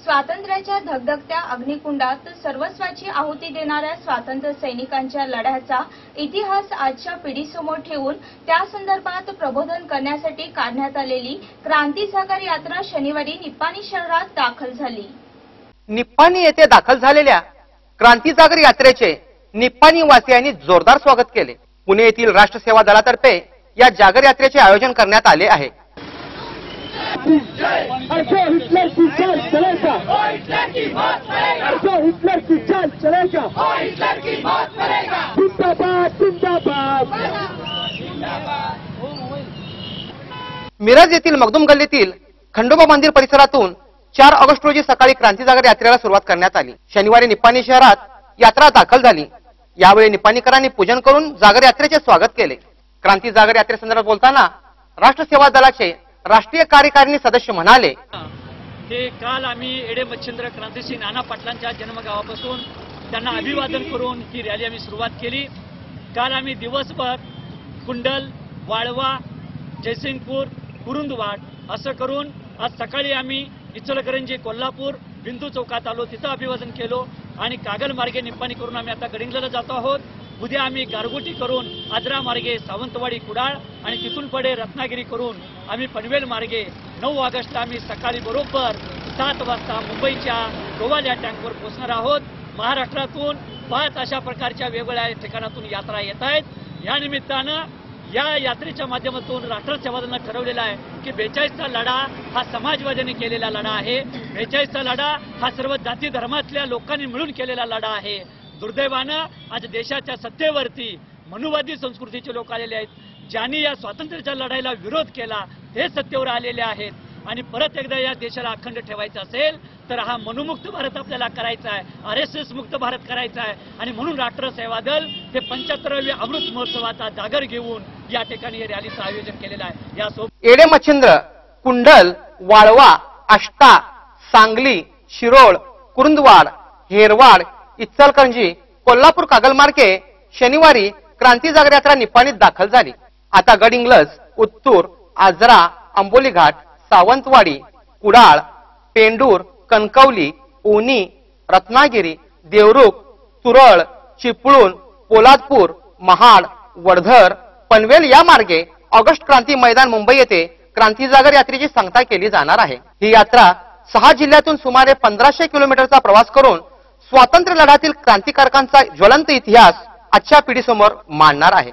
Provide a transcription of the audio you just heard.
स्वातंत्र्याच्या धगधगत्या अग्निकुंडात सर्वस्वाची आहुती देणाऱ्या स्वातंत्र्य सैनिकांच्या लढ्याचा इतिहास आजच्या पिढीसमोर ठेवून त्या संदर्भात प्रबोधन करण्यासाठी काढण्यात आलेली क्रांती सागर यात्रा शनिवारी निप्पाणी शहरात दाखल झाली। निप्पाणी येथे दाखल झालेल्या क्रांती सागर यात्रेचे निप्पाणी वासियांनी जोरदार स्वागत केले। पुणे येथील राष्ट्र सेवा दलातर्फे या जागर यात्रेचे आयोजन करण्यात आले आहे। हिटलर की चाल चलेगा, हिटलर की चाल चलेगा, जिंदाबाद जिंदाबाद। मिरज येथील मखदूम गल्लीतील खंडोबा मंदिर परिसरातून 4 ऑगस्ट रोजी सकाळी क्रांती जागर यात्रेला सुरुवात करण्यात आली। शनिवारी निप्पाणी शहरात यात्रा दाखल झाली। यावेळी निप्पाणीकरांनी पूजन करून जागर यात्रेचे स्वागत केले। क्रांती जागर यात्रेसंदर्भात बोलताना राष्ट्र सेवा दलाचे राष्ट्रीय कार्यकारिणी सदस्य म्हणाले की काल आम्ही एडे मच्छिंद्र क्रांतिसिंह नाना पाटलांच्या जन्मगावापासून त्यांना अभिवादन करून ही रॅली आम्ही सुरुवात केली। काल आम्ही दिवसभर कुंडल, वाळवा, जयसिंगपूर, कुरुंदवाड असं करून आज सकाळी आम्ही इचलकरंजी, कोल्हापूर, बिंदू चौकात आलो, तिथं अभिवादन केलो आणि कागल मार्गे निप्पाणी करून आम्ही आता गडिंग्लजला जातो आहोत। उद्या आम्ही गारगोटी करून आजरा मार्गे सावंतवाडी, कुडाळ आणि तिथून पुढे रत्नागिरी करून आम्ही पनवेल मार्गे 9 ऑगस्टला आम्ही सकाळी बरोबर 7 वाजता मुंबईच्या गोवाल या टँकवर पोहोचणार आहोत। महाराष्ट्रातून 5 अशा प्रकारच्या वेगवेगळ्या ठिकाणातून यात्रा येत आहेत। या निमित्तानं या यात्रेच्या माध्यमातून राष्ट्र सेवा दलाने ठरवलेला आहे की 42चा लढा हा समाजवाद्यांनी केलेला लढा आहे। 42चा लढा हा सर्व जाती धर्मातल्या लोकांनी मिळून केलेला लढा आहे। दुर्दैवानं आज देशाच्या सत्तेवरती मनुवादी संस्कृतीचे लोक आलेले आहेत, ज्यांनी या स्वातंत्र्याच्या लढाईला विरोध केला हे सत्तेवर आलेले आहेत। आणि परत एकदा या देशाला अखंड ठेवायचा असेल तर हा मनुमुक्त भारत आपल्याला करायचा आहे, RSS मुक्त भारत करायचा आहे। आणि म्हणून राष्ट्र सेवा दल हे 75व्या अमृत महोत्सवाचा जागर घेऊन या ठिकाणी रॅलीचं आयोजन केलेलं आहे। यासोबत एडे मच्छिंद्र, कुंडल, वाळवा, आष्टा, सांगली, शिरोळ, कुरुंदवाड, हेरवाड, इचलकरंजी, कोल्हापूर कागल मार्गे शनिवारी क्रांती जागर यात्रा निप्पाणीत दाखल झाली। आता गडिंग्लज, उत्तूर, आजरा, आंबोली घाट, सावंतवाडी, कुडाळ, पेंडूर, कणकवली, उनी, रत्नागिरी, देवरुख, तुरळ, चिपळूण, पोलादपूर, महाड, वर्धर, पनवेल या मार्गे ऑगस्ट क्रांती मैदान मुंबई येथे क्रांती जागर यात्रेची सांगता केली जाणार आहे। ही यात्रा 6 जिल्ह्यातून सुमारे 1500 किलोमीटरचा प्रवास करून स्वातंत्र्य लढ्यातील क्रांतिकारकांचा ज्वलंत इतिहास आजच्या पिढीसमोर मांडणार आहे।